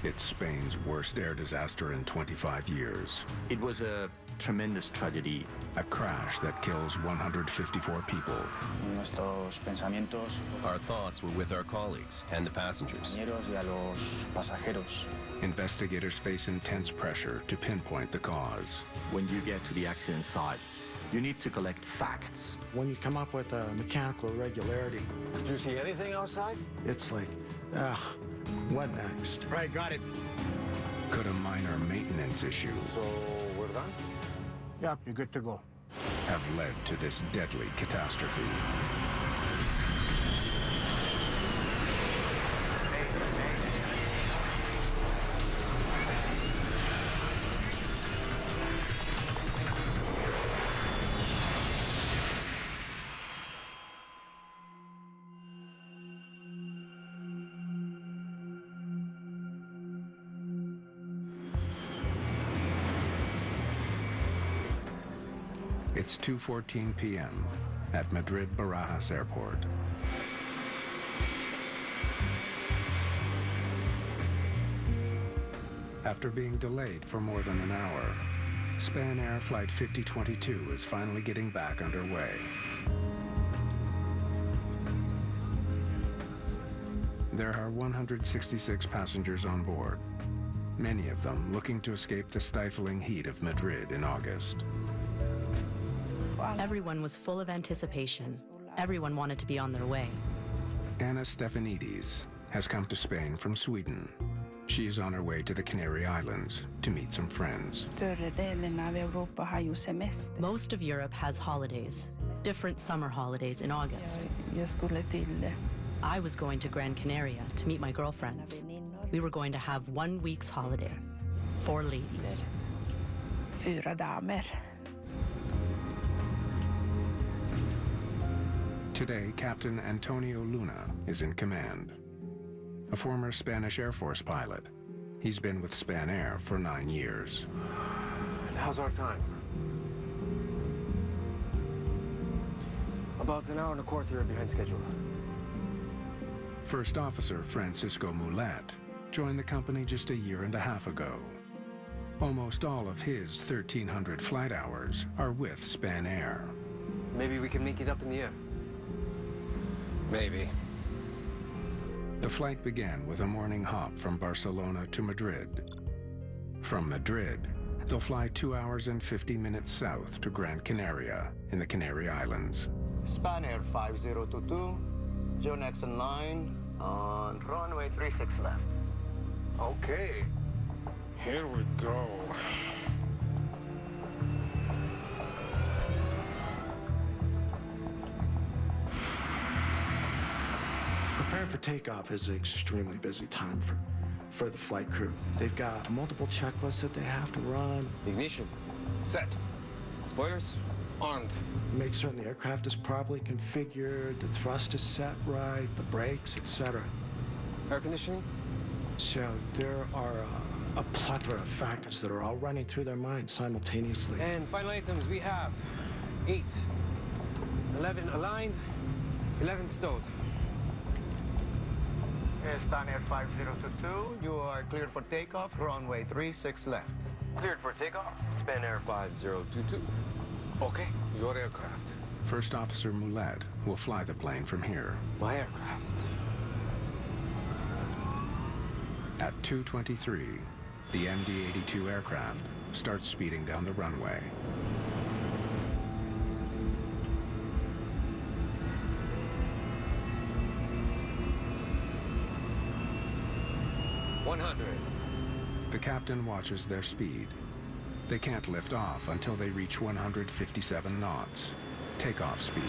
It's Spain's worst air disaster in 25 years. It was a tremendous tragedy. A crash that kills 154 people. Nuestros pensamientos. Our thoughts were with our colleagues and the passengers. Y a los pasajeros. Investigators face intense pressure to pinpoint the cause. When you get to the accident site, you need to collect facts. When you come up with a mechanical irregularity, did you see anything outside? It's like, what next? Right, got it. Could a minor maintenance issue, So we're done? Yep, you're good to go. have led to this deadly catastrophe? It's 2:14 p.m. at Madrid Barajas Airport. After being delayed for more than an hour, Spanair Flight 5022 is finally getting back underway. There are 166 passengers on board, many of them looking to escape the stifling heat of Madrid in August. Everyone was full of anticipation. Everyone wanted to be on their way. Anna Stefanidis has come to Spain from Sweden. She is on her way to the Canary Islands to meet some friends. Most of Europe has holidays, different summer holidays in August. I was going to Gran Canaria to meet my girlfriends. We were going to have 1 week's holiday. 4 ladies. 4 damer. Today, Captain Antonio Luna is in command. A former Spanish Air Force pilot. He's been with Spanair for 9 years. And how's our time? About an hour and a quarter behind schedule. First Officer Francisco Mulet joined the company just a year and a half ago. Almost all of his 1,300 flight hours are with Spanair. Maybe we can make it up in the air. Maybe. The flight began with a morning hop from Barcelona to Madrid. From Madrid, they'll fly 2 hours and 50 minutes south to Gran Canaria in the Canary Islands. Spanair 5022, Jonex in line on runway 36 left. Okay. Here we go. Preparing for takeoff is an extremely busy time for the flight crew. They've got multiple checklists that they have to run. Ignition. Set. Spoilers. Armed. Make certain the aircraft is properly configured, the thrust is set right, the brakes, etc. Air conditioning. So there are a plethora of factors that are all running through their minds simultaneously. And final items we have 8, 11 aligned, 11 stowed. Spanair 5022, you are cleared for takeoff, runway 36 left. Cleared for takeoff. Spanair 5022. Okay, your aircraft. First Officer Mulet will fly the plane from here. My aircraft. At 2:23, the MD-82 aircraft starts speeding down the runway. The captain watches their speed. They can't lift off until they reach 157 knots, takeoff speed.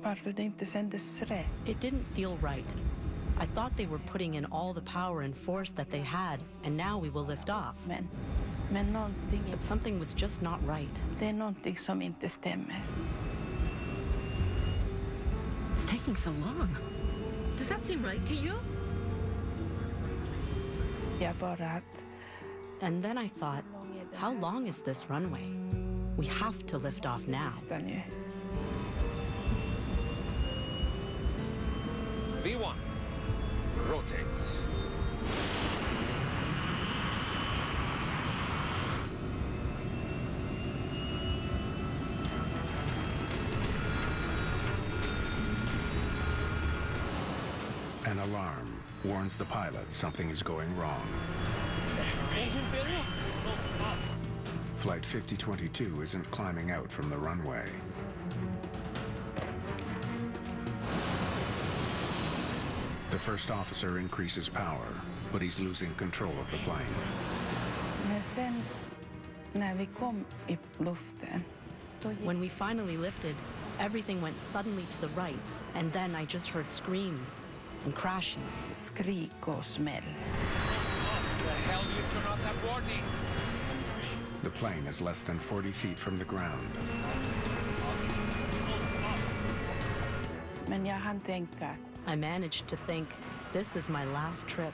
It didn't feel right. I thought they were putting in all the power and force that they had, and now we will lift off. But something was just not right. It's taking so long. Does that seem right to you? And then I thought, how long is this runway? We have to lift off now. V1. Rotate. An alarm warns the pilot something is going wrong. Flight 5022 isn't climbing out from the runway. The first officer increases power, but he's losing control of the plane. Men sen när vi kom i luften, When we finally lifted, everything went suddenly to the right, and then I just heard screams and crashing. skrik och smäll. The plane is less than 40 feet from the ground. Men jag hann tänka att I managed to think, this is my last trip.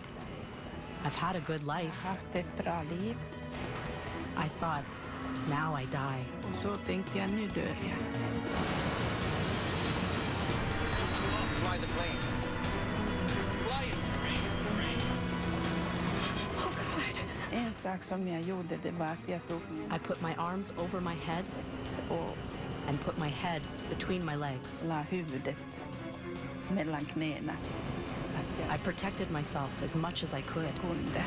I've had a good jag life. haft ett bra liv. I thought, now I die. Och så tänkte jag, nu dör jag. Fly the plane. Fly it. Oh, God. En sak som jag gjorde, det var att jag tog I put my arms over my head och and put my head between my legs. la huvudet mellan knäna. Att I protected myself as much as I could. jag kunde.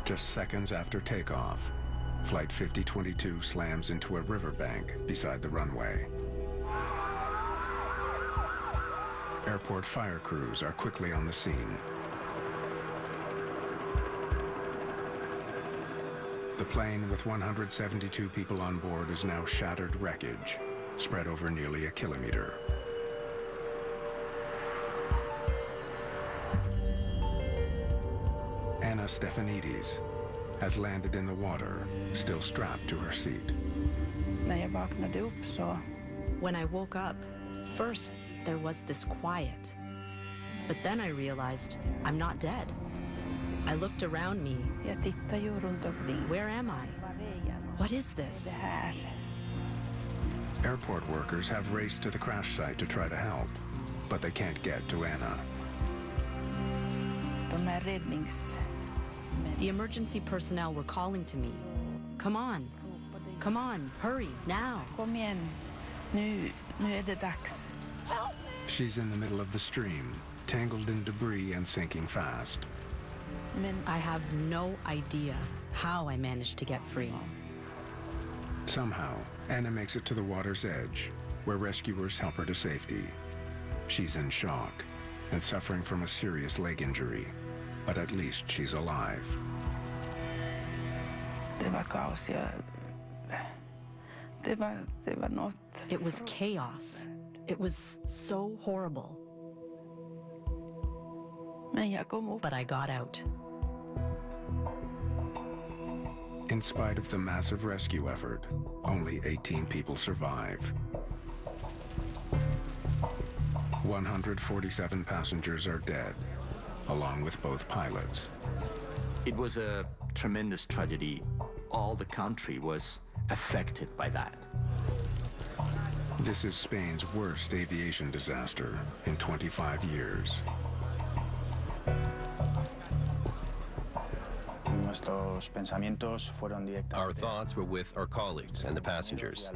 Just seconds after takeoff, Flight 5022 slams into a riverbank beside the runway. Airport fire crews are quickly on the scene. The plane with 172 people on board is now shattered wreckage, spread over nearly a kilometer. Anna Stefanidis has landed in the water, still strapped to her seat. När jag vaknade upp så When I woke up, first there was this quiet. But then I realized I'm not dead. I looked around me. jag tittade ju runt omkring. Where am I? What is this? Det här. Airport workers have raced to the crash site to try to help, but they can't get to Anna. De här räddnings... The emergency personnel were calling to me. Come on. Come on, hurry, now. Kom igen. Nu är det dags. She's in the middle of the stream, tangled in debris and sinking fast. Men I have no idea how I managed to get free. Somehow, Anna makes it to the water's edge, where rescuers help her to safety. She's in shock and suffering from a serious leg injury, but at least she's alive. det var kaos. Det var något. It was chaos. It was so horrible. Men jag kom upp. But I got out. In spite of the massive rescue effort, only 18 people survive. 147 passengers are dead, along with both pilots. It was a tremendous tragedy. All the country was affected by that. This is Spain's worst aviation disaster in 25 years. Our thoughts were with our colleagues and the passengers.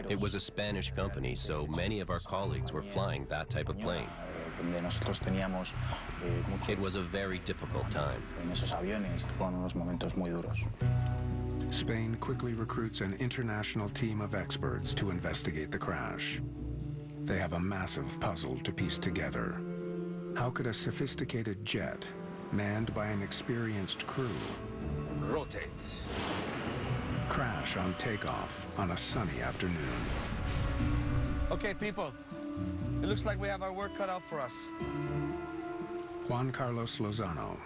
It was a Spanish company, so many of our colleagues were flying that type of plane. It was a very difficult time. Spain quickly recruits an international team of experts to investigate the crash. They have a massive puzzle to piece together. How could a sophisticated jet, manned by an experienced crew, Rotate. crash on takeoff on a sunny afternoon? Okay, people. It looks like we have our work cut out for us. Juan Carlos Lozano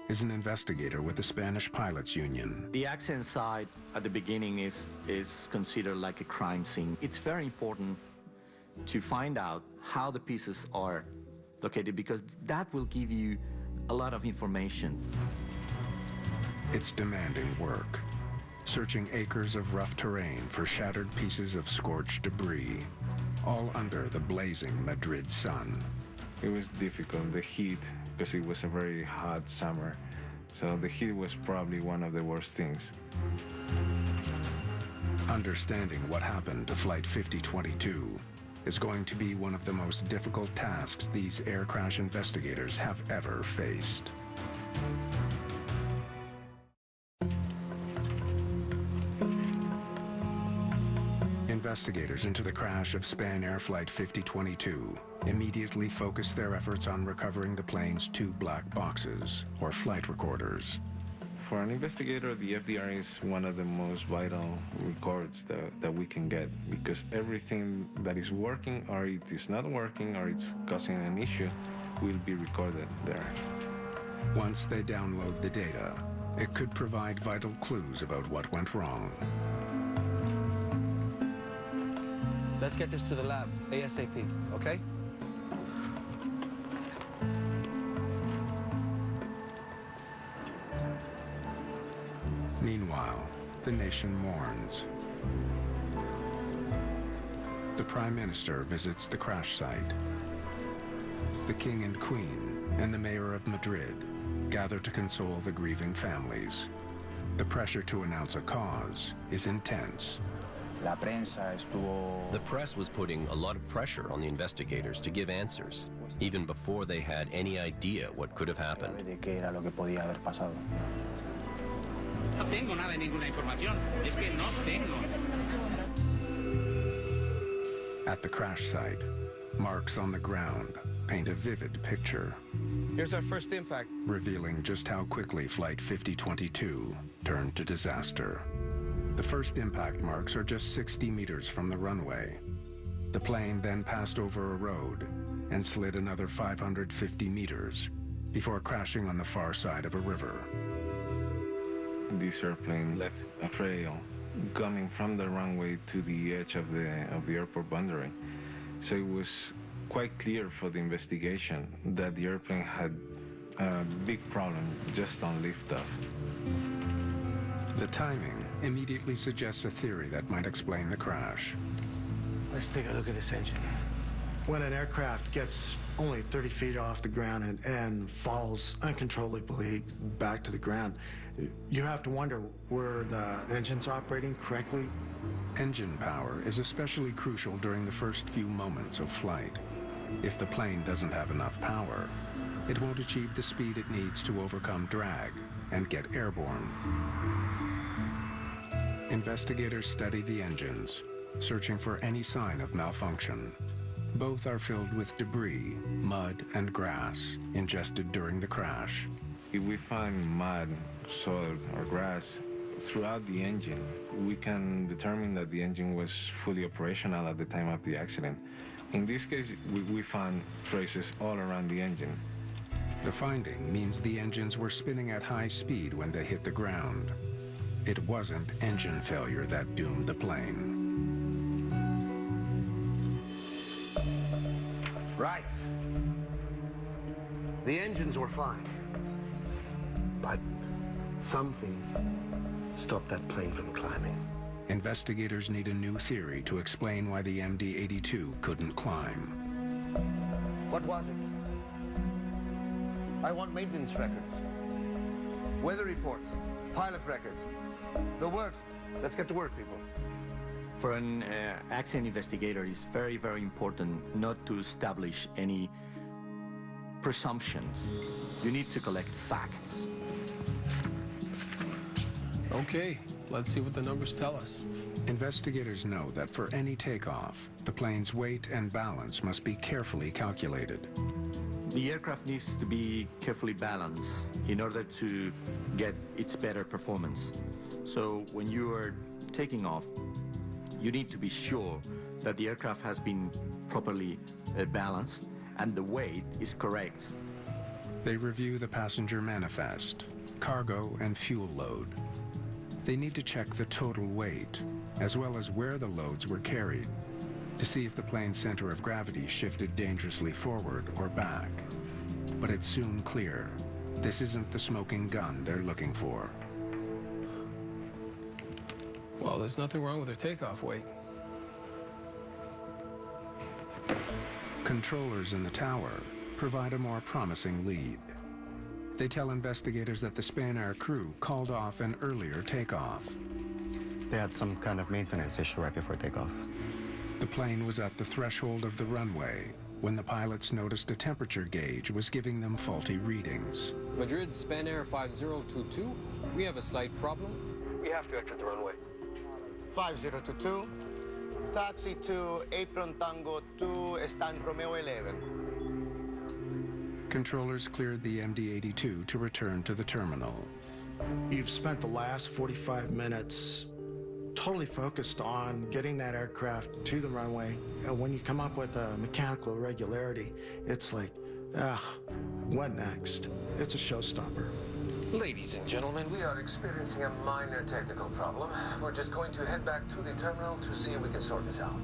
is an investigator with the Spanish Pilots Union. The accident site at the beginning is considered like a crime scene. It's very important to find out how the pieces are located, because that will give you a lot of information. It's demanding work, searching acres of rough terrain for shattered pieces of scorched debris, all under the blazing Madrid sun. It was difficult, the heat, because it was a very hot summer. So the heat was probably one of the worst things. Understanding what happened to Flight 5022 is going to be one of the most difficult tasks these air crash investigators have ever faced. Investigators into the crash of Spanair Flight 5022 immediately focused their efforts on recovering the plane's 2 black boxes, or flight recorders. For an investigator, the FDR is one of the most vital records that we can get, because everything that is working, or it is not working, or it's causing an issue, will be recorded there. Once they download the data, it could provide vital clues about what went wrong. Let's get this to the lab, ASAP, okay? Meanwhile, the nation mourns. The Prime Minister visits the crash site. The King and Queen and the Mayor of Madrid gather to console the grieving families. The pressure to announce a cause is intense. The press was putting a lot of pressure on the investigators to give answers, even before they had any idea what could have happened. No tengo nada, ninguna información. Es que no tengo. At the crash site, marks on the ground paint a vivid picture. Here's our first impact, revealing just how quickly Flight 5022 turned to disaster. The first impact marks are just 60 meters from the runway. The plane then passed over a road and slid another 550 meters before crashing on the far side of a river. This airplane left a trail coming from the runway to the edge of the airport boundary. So it was quite clear for the investigation that the airplane had a big problem just on liftoff. The timing immediately suggests a theory that might explain the crash. Let's take a look at this engine. When an aircraft gets only 30 feet off the ground and falls uncontrollably back to the ground, you have to wonder, were the engines operating correctly? Engine power is especially crucial during the first few moments of flight. If the plane doesn't have enough power, it won't achieve the speed it needs to overcome drag and get airborne. Investigators study the engines, searching for any sign of malfunction. Both are filled with debris, mud, and grass ingested during the crash. If we find mud, soil, or grass throughout the engine, we can determine that the engine was fully operational at the time of the accident. In this case, we found traces all around the engine. The finding means the engines were spinning at high speed when they hit the ground. It wasn't engine failure that doomed the plane. Right. The engines were fine. But something stopped that plane from climbing. Investigators need a new theory to explain why the MD-82 couldn't climb. What was it? I want maintenance records, weather reports, pilot records, the works. Let's get to work, people. For an accident investigator, it's very, very important not to establish any presumptions. You need to collect facts. Okay, let's see what the numbers tell us. Investigators know that for any takeoff, the plane's weight and balance must be carefully calculated. The aircraft needs to be carefully balanced in order to get its better performance. So when you are taking off, you need to be sure that the aircraft has been properly balanced and the weight is correct. They review the passenger manifest, cargo, and fuel load. They need to check the total weight, as well as where the loads were carried. to see if the plane's center of gravity shifted dangerously forward or back. But it's soon clear this isn't the smoking gun they're looking for. Well, there's nothing wrong with her takeoff weight. Controllers in the tower provide a more promising lead. They tell investigators that the Spanair crew called off an earlier takeoff. They had some kind of maintenance issue right before takeoff. The plane was at the threshold of the runway when the pilots noticed a temperature gauge was giving them faulty readings. Madrid, Spanair 5022. We have a slight problem. We have to exit the runway. 5022. Taxi to Apron Tango 2, Stan Romeo 11. Controllers cleared the MD-82 to return to the terminal. You've spent the last 45 minutes totally focused on getting that aircraft to the runway. And when you come up with a mechanical irregularity, it's like, what next? It's a showstopper. Ladies and gentlemen, we are experiencing a minor technical problem. We're just going to head back to the terminal to see if we can sort this out.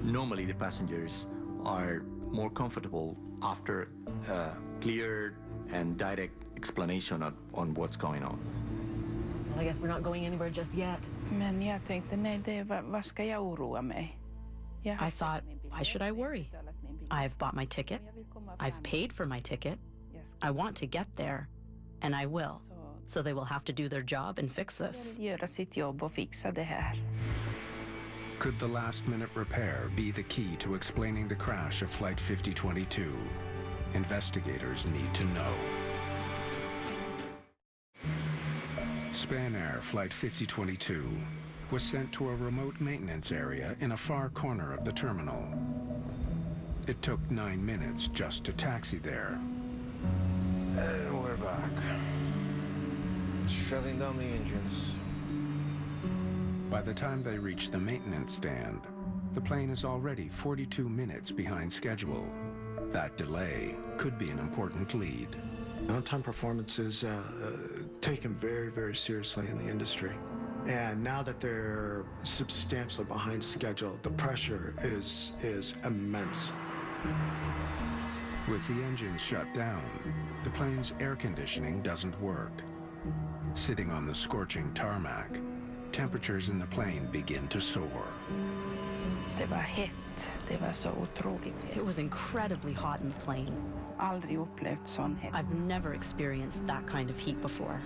Normally, the passengers are more comfortable after a clear and direct explanation on what's going on. Well, I guess we're not going anywhere just yet. Men jag tänkte, nej, vad ska jag oroa mig? I thought, why should I worry? I've bought my ticket. I've paid for my ticket. I want to get there, and I will. So they will have to do their job and fix this. Göra sitt jobb och fixa det här. Could the last-minute repair be the key to explaining the crash of Flight 5022? Investigators need to know. Spanair Flight 5022 was sent to a remote maintenance area in a far corner of the terminal. It took 9 minutes just to taxi there. And we're back. Shutting down the engines. By the time they reach the maintenance stand, the plane is already 42 minutes behind schedule. That delay could be an important lead. On-time performance is taken very, very seriously in the industry. And now that they're substantially behind schedule, the pressure is immense. With the engines shut down, the plane's air conditioning doesn't work. Sitting on the scorching tarmac, temperatures in the plane begin to soar. Det var hett. Det var så otroligt hett. It was incredibly hot in the plane. Aldrig upplevt sån hett. I've never experienced that kind of heat before.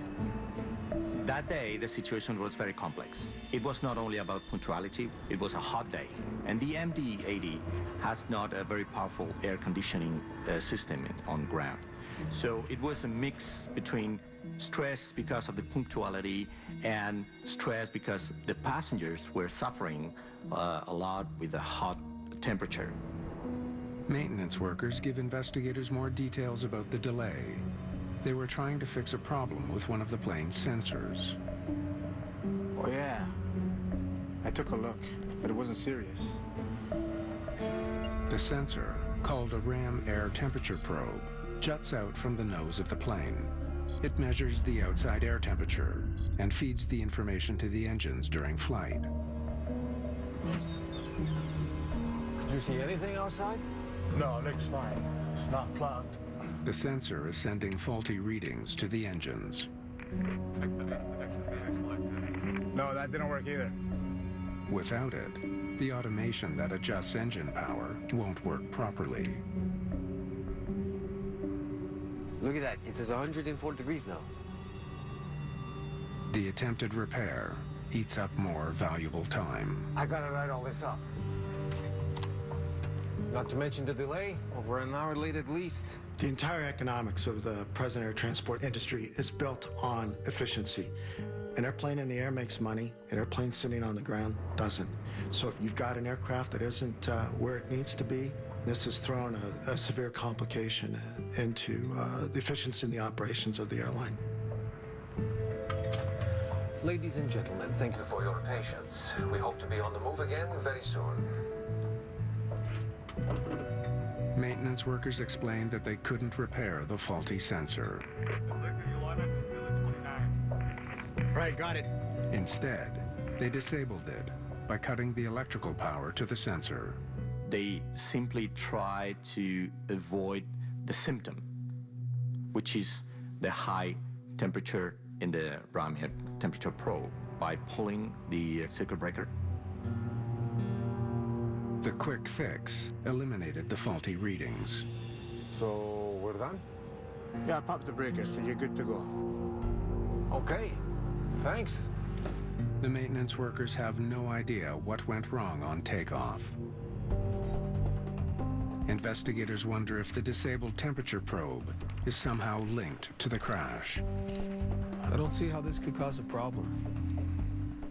That day, the situation was very complex. It was not only about punctuality, it was a hot day. And the MD-80 has not a very powerful air conditioning system on ground. So it was a mix between stress because of the punctuality and stress because the passengers were suffering a lot with the hot temperature. Maintenance workers give investigators more details about the delay. They were trying to fix a problem with one of the plane's sensors. Oh yeah, I took a look, but it wasn't serious. The sensor, called a RAM air temperature probe, juts out from the nose of the plane. It measures the outside air temperature and feeds the information to the engines during flight. Did you see anything outside? No, looks fine. It's not clogged. The sensor is sending faulty readings to the engines. No, that didn't work either. Without it, the automation that adjusts engine power won't work properly. Look at that. It says 104 degrees now. The attempted repair eats up more valuable time. I gotta write all this up. Not to mention the delay, over an hour late at least. The entire economics of the present air transport industry is built on efficiency. An airplane in the air makes money, an airplane sitting on the ground doesn't. So if you've got an aircraft that isn't where it needs to be, this has thrown a severe complication into the efficiency in the operations of the airline. Ladies and gentlemen, thank you for your patience. We hope to be on the move again very soon. Maintenance workers explained that they couldn't repair the faulty sensor. Right, got it. Instead, they disabled it by cutting the electrical power to the sensor. They simply try to avoid the symptom, which is the high temperature in the ram head temperature probe, by pulling the circuit breaker. The quick fix eliminated the faulty readings. So we're done? Yeah, pop the breakers and you're good to go. Okay, thanks. The maintenance workers have no idea what went wrong on takeoff. Investigators wonder if the disabled temperature probe is somehow linked to the crash. I don't see how this could cause a problem.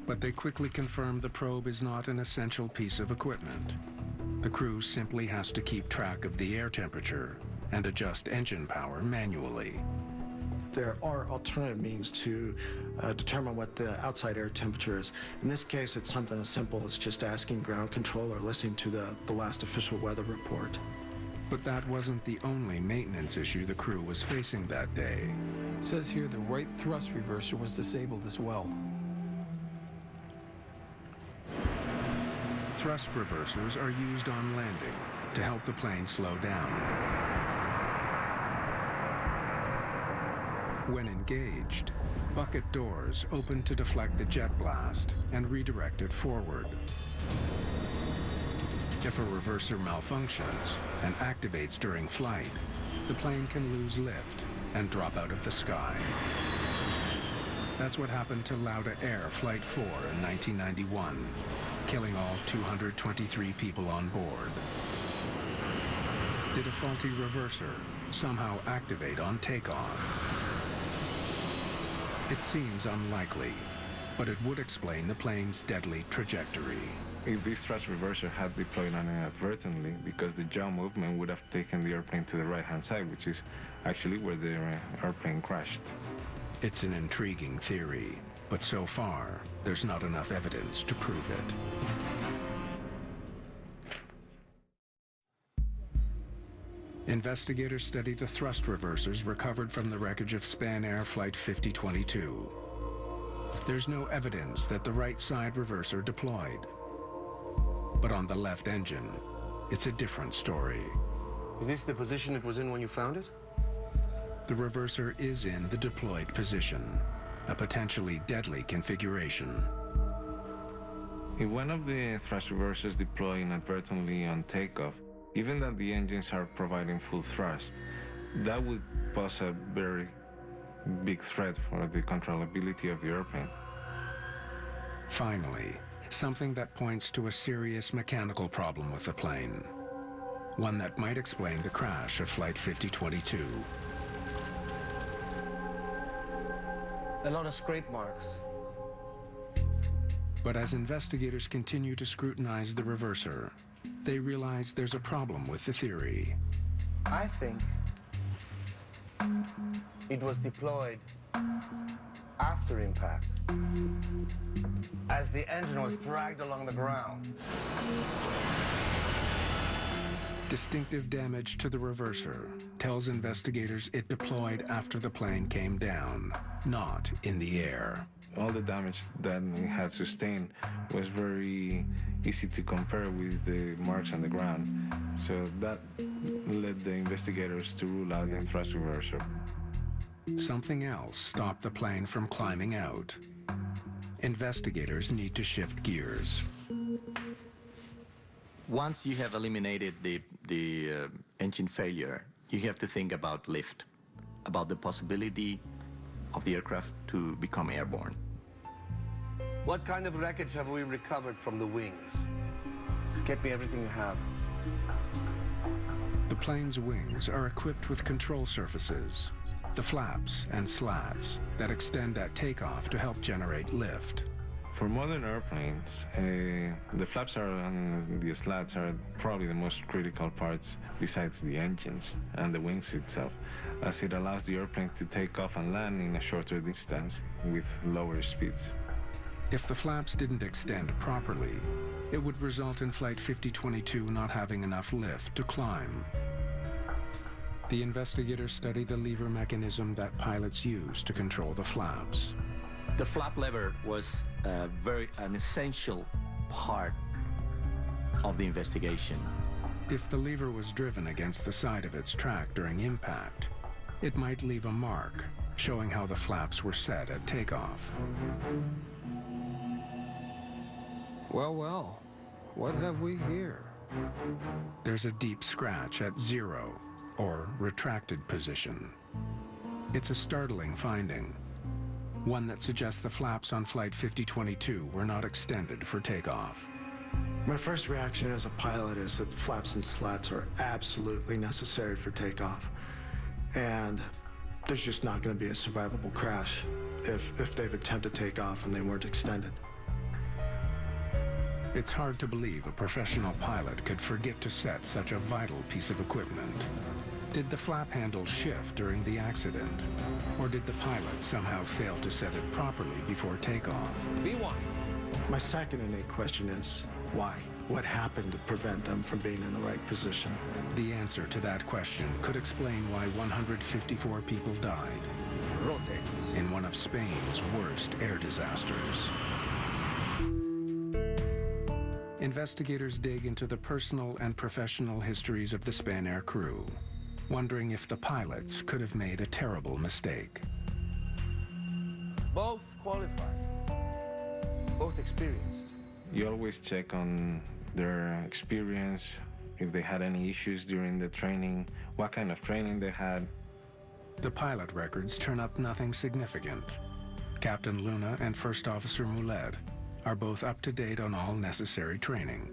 But they quickly confirm the probe is not an essential piece of equipment. The crew simply has to keep track of the air temperature and adjust engine power manually. There are alternative means to determine what the outside air temperature is. In this case, it's something as simple as just asking ground control or listening to the last official weather report. But that wasn't the only maintenance issue the crew was facing that day. It says here the right thrust reverser was disabled as well. Thrust reversers are used on landing to help the plane slow down. When engaged, bucket doors open to deflect the jet blast and redirect it forward. If a reverser malfunctions and activates during flight, the plane can lose lift and drop out of the sky. That's what happened to Lauda Air Flight 4 in 1991, killing all 223 people on board. Did a faulty reverser somehow activate on takeoff? It seems unlikely, but it would explain the plane's deadly trajectory. If this thrust reverser had deployed inadvertently, because the jaw movement would have taken the airplane to the right-hand side, which is actually where the airplane crashed. It's an intriguing theory, but so far, there's not enough evidence to prove it. Investigators study the thrust reversers recovered from the wreckage of Spanair Flight 5022. There's no evidence that the right side reverser deployed. But on the left engine, it's a different story. Is this the position it was in when you found it? The reverser is in the deployed position, a potentially deadly configuration. If one of the thrust reversers deploy inadvertently on takeoff, given that the engines are providing full thrust, that would pose a very big threat for the controllability of the airplane. Finally, something that points to a serious mechanical problem with the plane. One that might explain the crash of Flight 5022. A lot of scrape marks. But as investigators continue to scrutinize the reverser, they realize there's a problem with the theory. I think it was deployed after impact, as the engine was dragged along the ground. Distinctive damage to the reverser tells investigators it deployed after the plane came down, not in the air. All the damage that it had sustained was very easy to compare with the marks on the ground. So that led the investigators to rule out the thrust reverser. Something else stopped the plane from climbing out. Investigators need to shift gears. Once you have eliminated the engine failure, you have to think about lift, about the possibility of the aircraft to become airborne. What kind of wreckage have we recovered from the wings? Get me everything you have. The plane's wings are equipped with control surfaces, the flaps and slats that extend at takeoff to help generate lift. For modern airplanes, the flaps and the slats are probably the most critical parts besides the engines and the wings itself, as it allows the airplane to take off and land in a shorter distance with lower speeds. If the flaps didn't extend properly, it would result in Flight 5022 not having enough lift to climb. The investigators study the lever mechanism that pilots use to control the flaps. The flap lever was an essential part of the investigation. If the lever was driven against the side of its track during impact, it might leave a mark showing how the flaps were set at takeoff. Well, well, what have we here? There's a deep scratch at 0, or retracted position. It's a startling finding, one that suggests the flaps on Flight 5022 were not extended for takeoff. My first reaction as a pilot is that the flaps and slats are absolutely necessary for takeoff. And there's just not going to be a survivable crash if they've attempted takeoff and they weren't extended. It's hard to believe a professional pilot could forget to set such a vital piece of equipment. Did the flap handle shift during the accident? Or did the pilot somehow fail to set it properly before takeoff? B1. My second innate question is, why? What happened to prevent them from being in the right position? The answer to that question could explain why 154 people died. Rotates. In one of Spain's worst air disasters. Investigators dig into the personal and professional histories of the Spanair crew, wondering if the pilots could have made a terrible mistake. Both qualified, both experienced. You always check on their experience, if they had any issues during the training, what kind of training they had. The pilot records turn up nothing significant. Captain Luna and First Officer Mulet are both up to date on all necessary training.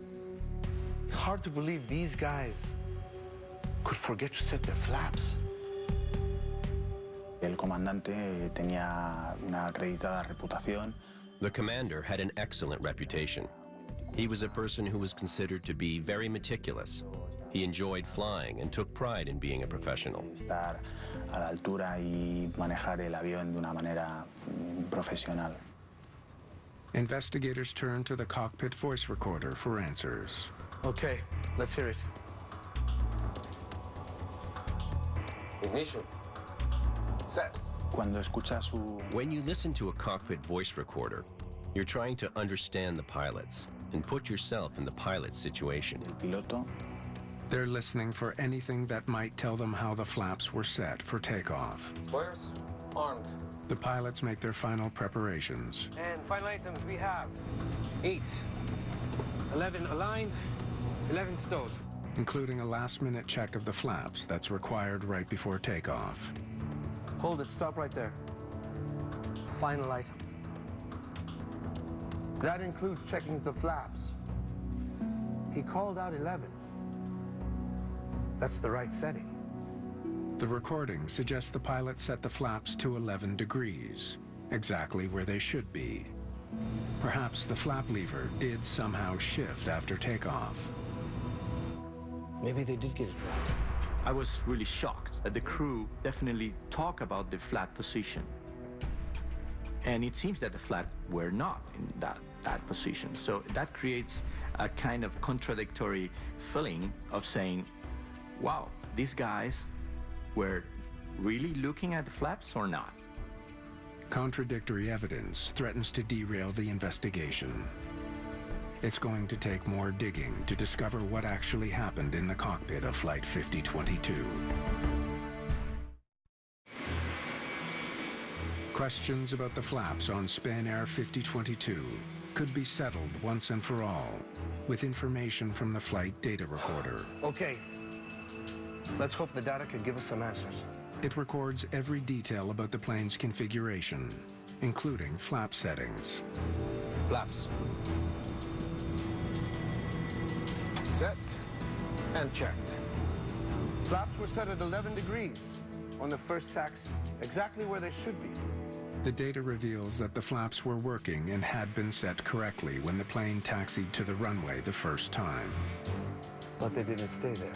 Hard to believe these guys could forget to set their flaps. El comandante tenía una acreditada reputación. The commander had an excellent reputation. He was a person who was considered to be very meticulous. He enjoyed flying and took pride in being a professional. Estar a la altura y manejar el avión de una manera profesional. Investigators turn to the cockpit voice recorder for answers. Okay, let's hear it. Ignition. Set. Cuando escucha su... When you listen to a cockpit voice recorder, you're trying to understand the pilots and put yourself in the pilot's situation. Piloto. They're listening for anything that might tell them how the flaps were set for takeoff. Spoilers armed. The pilots make their final preparations. And final items we have 8. 11 aligned, 11 stowed. Including a last-minute check of the flaps that's required right before takeoff. Hold it, stop right there. Final items. That includes checking the flaps. He called out 11. That's the right setting. The recording suggests the pilot set the flaps to 11 degrees, exactly where they should be. Perhaps the flap lever did somehow shift after takeoff. Maybe they did get it right. I was really shocked that the crew definitely talk about the flap position. And it seems that the flaps were not in that position. So that creates a kind of contradictory feeling of saying, wow, these guys were really looking at the flaps or not? Contradictory evidence threatens to derail the investigation. It's going to take more digging to discover what actually happened in the cockpit of Flight 5022. Questions about the flaps on Spanair 5022 could be settled once and for all with information from the flight data recorder. Okay. Let's hope the data can give us some answers. It records every detail about the plane's configuration, including flap settings. Flaps. Set and checked. Flaps were set at 11 degrees on the first taxi, exactly where they should be. The data reveals that the flaps were working and had been set correctly when the plane taxied to the runway the first time. But they didn't stay there.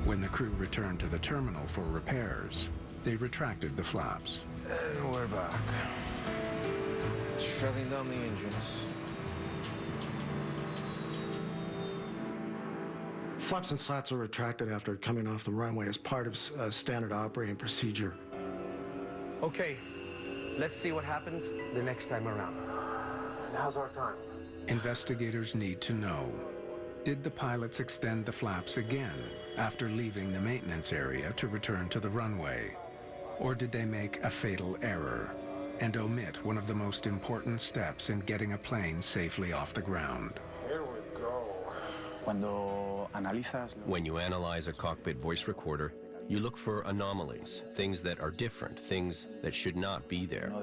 When the crew returned to the terminal for repairs, they retracted the flaps. And we're back. Shutting down the engines. Flaps and slats are retracted after coming off the runway as part of standard operating procedure. Okay, let's see what happens the next time around. How's our time? Investigators need to know, did the pilots extend the flaps again after leaving the maintenance area to return to the runway? Or did they make a fatal error and omit one of the most important steps in getting a plane safely off the ground? Here we go. When you analyze a cockpit voice recorder, you look for anomalies, things that are different, things that should not be there.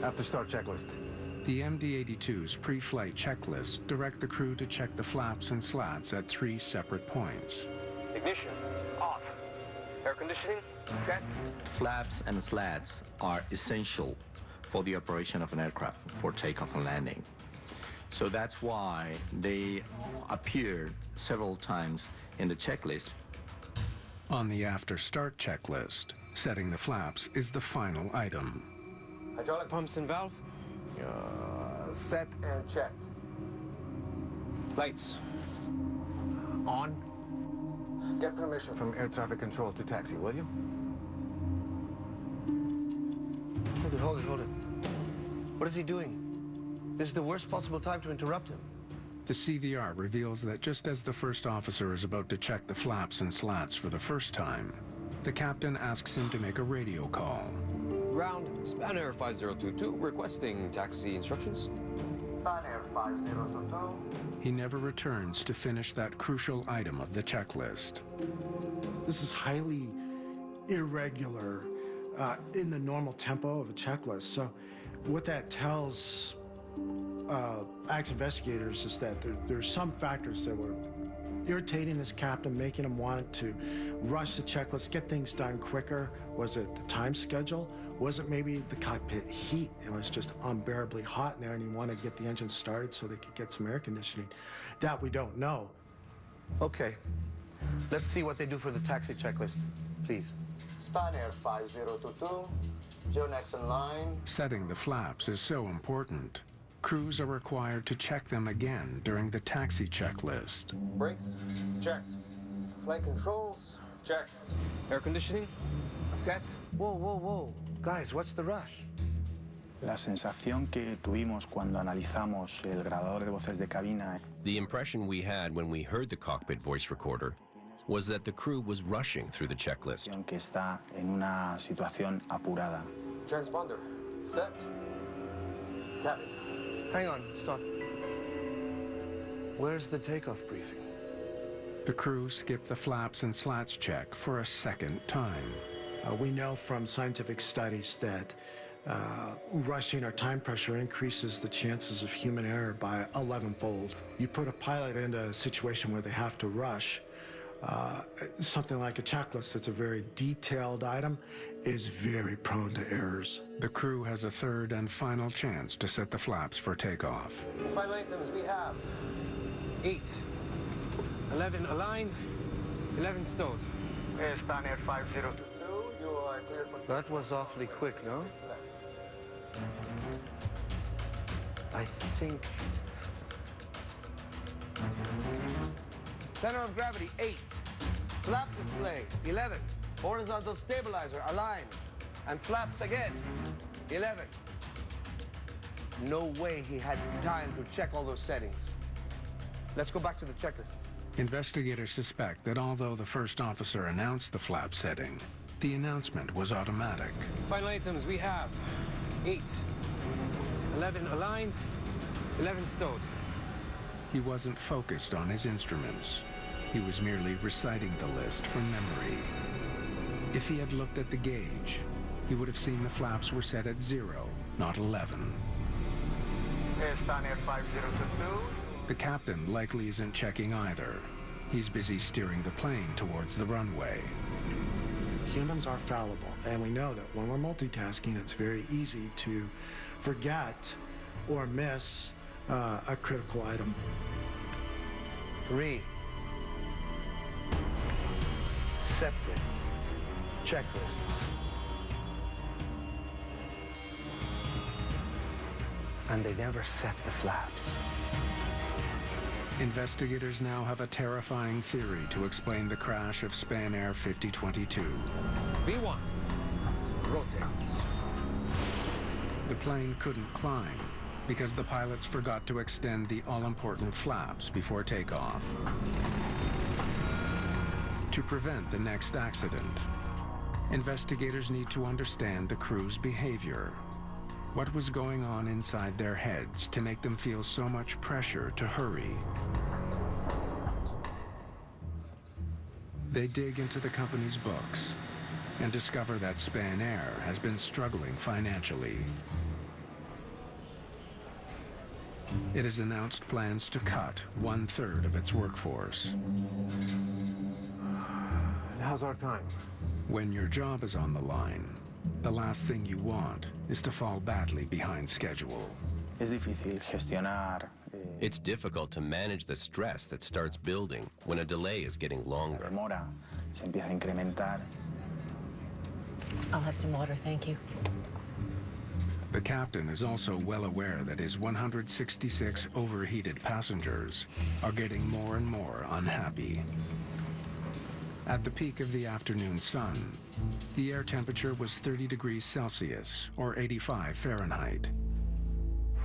After start checklist. The MD-82's pre-flight checklists direct the crew to check the flaps and slats at 3 separate points. Ignition, off. Air conditioning, set. Flaps and slats are essential for the operation of an aircraft for takeoff and landing. So that's why they appear several times in the checklist. On the after-start checklist, setting the flaps is the final item. Hydraulic pumps and valve. Set and checked. Lights. On. Get permission from air traffic control to taxi, will you? Hold it. What is he doing? This is the worst possible time to interrupt him. The CVR reveals that just as the first officer is about to check the flaps and slats for the first time, the captain asks him to make a radio call. Ground, Spanair 5022, requesting taxi instructions. Spanair 5022. He never returns to finish that crucial item of the checklist. This is highly irregular in the normal tempo of a checklist. So what that tells ACTS investigators is that there's some factors that were irritating this captain, making him want to rush the checklist, get things done quicker. Was it the time schedule? Was it maybe the cockpit heat? It was just unbearably hot in there and he wanted to get the engine started so they could get some air conditioning. That we don't know. Okay. Let's see what they do for the taxi checklist, please. Spanair 5022, you're next in line. Setting the flaps is so important. Crews are required to check them again during the taxi checklist. Brakes, checked. Flight controls, checked. Air conditioning, set. Whoa. Guys, what's the rush? La sensación que tuvimos cuando analizamos el grabador de voces de cabina. The impression we had when we heard the cockpit voice recorder was that the crew was rushing through the checklist. Que está en una situación apurada. Transponder, set. Cabin. Hang on, stop. Where's the takeoff briefing? The crew skipped the flaps and slats check for a second time. We know from scientific studies that rushing or time pressure increases the chances of human error by 11-fold. You put a pilot into a situation where they have to rush, something like a checklist that's a very detailed item is very prone to errors. The crew has a third and final chance to set the flaps for takeoff. Final items we have 8, 11 aligned, 11 stowed. Spanair 5022, you are clear for... That was awfully quick, no? I think... Center of gravity, 8. Flap display, 11. Horizontal stabilizer, aligned. And flaps again, 11. No way he had time to check all those settings. Let's go back to the checklist. Investigators suspect that although the first officer announced the flap setting, the announcement was automatic. Final items we have 8, 11 aligned, 11 stowed. He wasn't focused on his instruments. He was merely reciting the list from memory. If he had looked at the gauge, he would have seen the flaps were set at 0, not 11. Spanair 5022. The captain likely isn't checking either. He's busy steering the plane towards the runway. Humans are fallible, and we know that when we're multitasking, it's very easy to forget or miss a critical item. 3 separate checklists. And they never set the flaps. Investigators now have a terrifying theory to explain the crash of Spanair 5022. V1, rotates. The plane couldn't climb, because the pilots forgot to extend the all-important flaps before takeoff. To prevent the next accident, investigators need to understand the crew's behavior. What was going on inside their heads to make them feel so much pressure to hurry? They dig into the company's books and discover that Spanair has been struggling financially. It has announced plans to cut 1/3 of its workforce. How's our time? When your job is on the line, the last thing you want is to fall badly behind schedule. Es difícil gestionar. It's difficult to manage the stress that starts building when a delay is getting longer. La demora se empieza a incrementar. I'll have some water, thank you. The captain is also well aware that his 166 overheated passengers are getting more and more unhappy. At the peak of the afternoon sun, the air temperature was 30 degrees Celsius, or 85 Fahrenheit.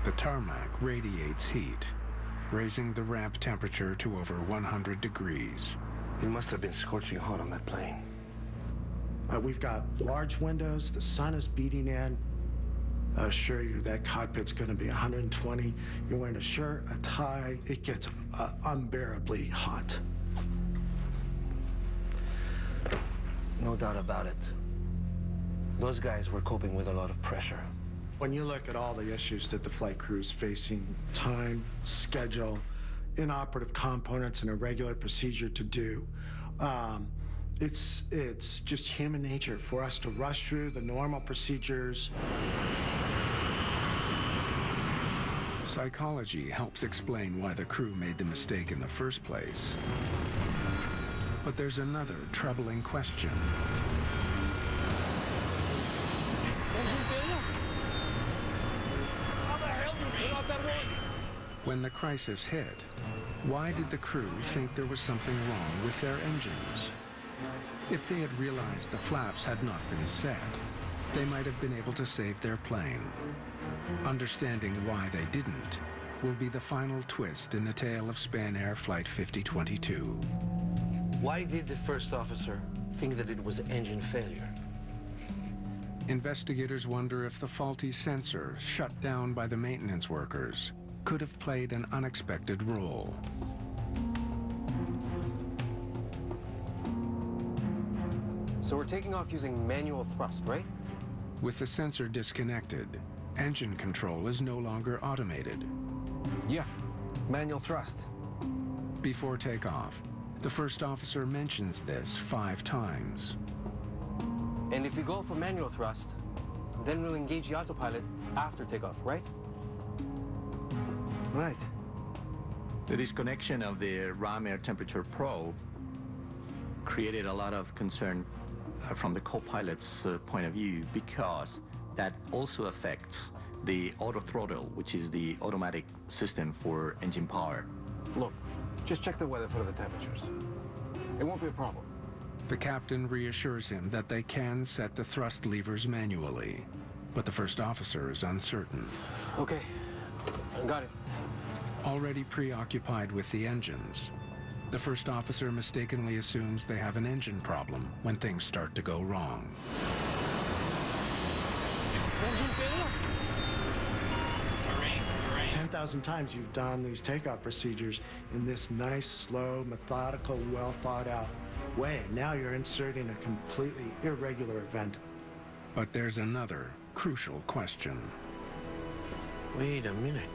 The tarmac radiates heat, raising the ramp temperature to over 100 degrees. It must have been scorching hot on that plane. We've got large windows, the sun is beating in. I assure you that cockpit's going to be 120. You're wearing a shirt, a tie. It gets unbearably hot. No doubt about it. Those guys were coping with a lot of pressure. When you look at all the issues that the flight crew is facing, time, schedule, inoperative components, and a regular procedure to do, it's just human nature for us to rush through the normal procedures. Psychology helps explain why the crew made the mistake in the first place. But there's another troubling question. When the crisis hit, why did the crew think there was something wrong with their engines? If they had realized the flaps had not been set, they might have been able to save their plane. Understanding why they didn't will be the final twist in the tale of Spanair Flight 5022. Why did the first officer think that it was engine failure? Investigators wonder if the faulty sensor shut down by the maintenance workers could have played an unexpected role. So we're taking off using manual thrust, right? With the sensor disconnected, engine control is no longer automated. Yeah, manual thrust. Before takeoff, the first officer mentions this 5 times. And if we go for manual thrust, then we'll engage the autopilot after takeoff, right? Right. The disconnection of the RAM air temperature probe created a lot of concern from the co-pilot's point of view, because that also affects the auto throttle, which is the automatic system for engine power. Look, just check the weather for the temperatures. It won't be a problem. The captain reassures him that they can set the thrust levers manually, but the first officer is uncertain. Okay, I got it. Already preoccupied with the engines, the first officer mistakenly assumes they have an engine problem when things start to go wrong. 10,000 times you've done these takeoff procedures in this nice, slow, methodical, well-thought-out way. And now you're inserting a completely irregular event. But there's another crucial question. Wait a minute.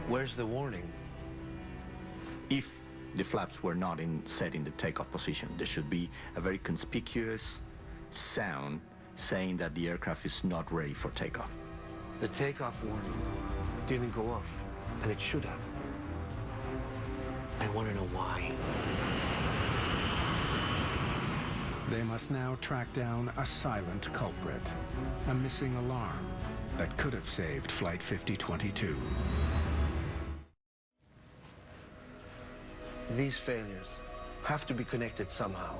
Where's the warning? If the flaps were not set in the takeoff position, there should be a very conspicuous sound saying that the aircraft is not ready for takeoff. The takeoff warning didn't go off, and it should have. I want to know why. They must now track down a silent culprit, a missing alarm that could have saved Flight 5022. These failures have to be connected somehow.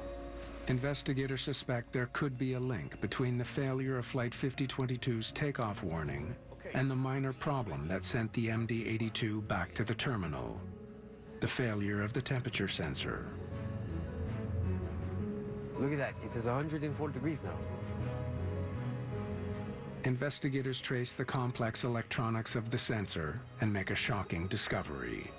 Investigators suspect there could be a link between the failure of Flight 5022's takeoff warning and the minor problem that sent the MD-82 back to the terminal, the failure of the temperature sensor. Look at that, it is 104 degrees now. Investigators trace the complex electronics of the sensor and make a shocking discovery.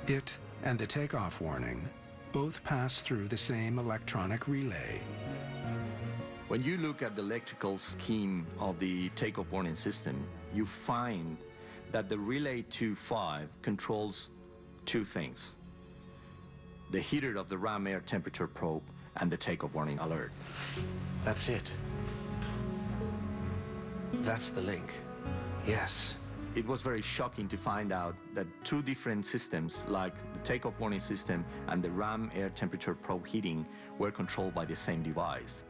It and the takeoff warning both pass through the same electronic relay. When you look at the electrical scheme of the takeoff warning system, you find that the relay 2.5 controls two things: the heater of the ram air temperature probe and the takeoff warning alert. That's it. That's the link. Yes. It was very shocking to find out that two different systems, like the takeoff warning system and the ram air temperature probe heating, were controlled by the same device.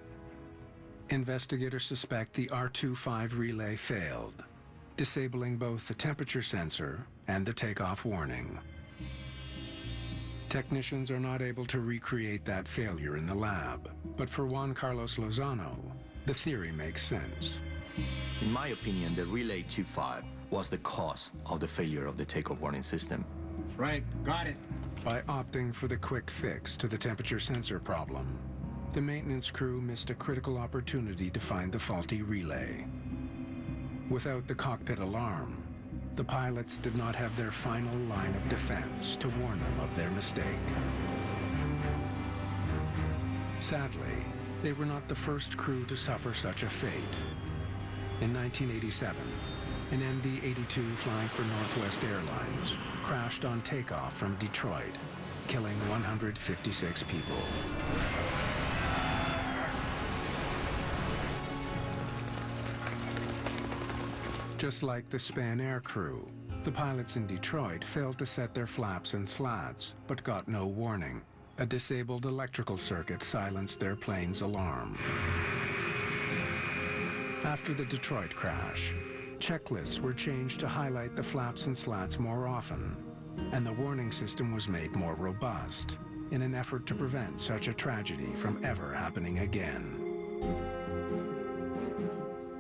Investigators suspect the R25 relay failed, disabling both the temperature sensor and the takeoff warning. Technicians are not able to recreate that failure in the lab, but for Juan Carlos Lozano, the theory makes sense. In my opinion, the relay 2.5 was the cause of the failure of the takeoff warning system. Right, got it. By opting for the quick fix to the temperature sensor problem, the maintenance crew missed a critical opportunity to find the faulty relay. Without the cockpit alarm, the pilots did not have their final line of defense to warn them of their mistake. Sadly, they were not the first crew to suffer such a fate. In 1987, an MD-82 flying for Northwest Airlines crashed on takeoff from Detroit, killing 156 people. Just like the Spanair crew, the pilots in Detroit failed to set their flaps and slats, but got no warning. A disabled electrical circuit silenced their plane's alarm. After the Detroit crash, checklists were changed to highlight the flaps and slats more often, and the warning system was made more robust in an effort to prevent such a tragedy from ever happening again.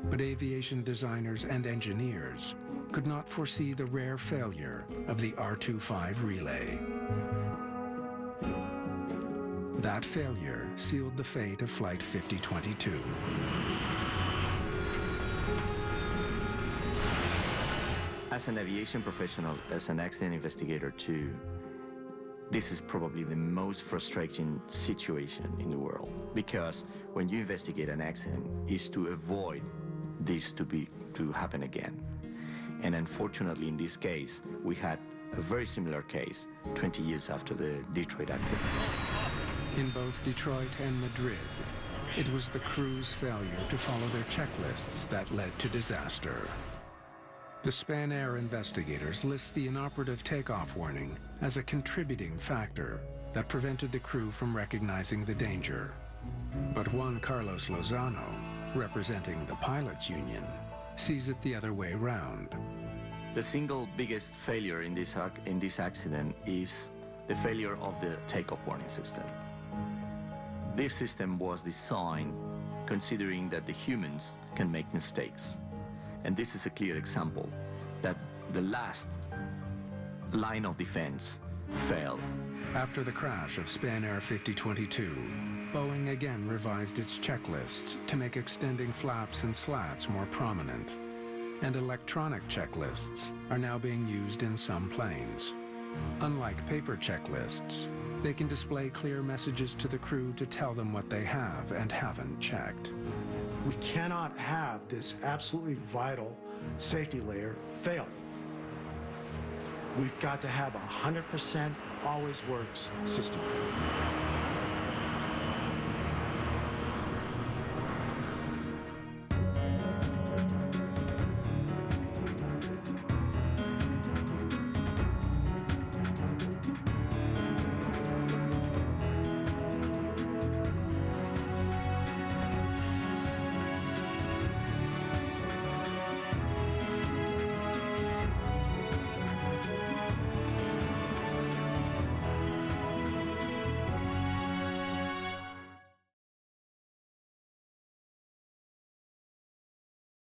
But aviation designers and engineers could not foresee the rare failure of the R25 relay. That failure sealed the fate of Flight 5022. As an aviation professional, as an accident investigator too, this is probably the most frustrating situation in the world, because when you investigate an accident, it's to avoid this to happen again. And unfortunately, in this case, we had a very similar case 20 years after the Detroit accident. In both Detroit and Madrid, it was the crew's failure to follow their checklists that led to disaster. The Spanair investigators list the inoperative takeoff warning as a contributing factor that prevented the crew from recognizing the danger. But Juan Carlos Lozano, representing the pilots' union, sees it the other way round. The single biggest failure in this accident is the failure of the takeoff warning system. This system was designed considering that the humans can make mistakes. And this is a clear example that the last line of defense failed. After the crash of Spanair 5022, Boeing again revised its checklists to make extending flaps and slats more prominent. And electronic checklists are now being used in some planes. Unlike paper checklists, they can display clear messages to the crew to tell them what they have and haven't checked. We cannot have this absolutely vital safety layer fail. We've got to have a 100% always works system.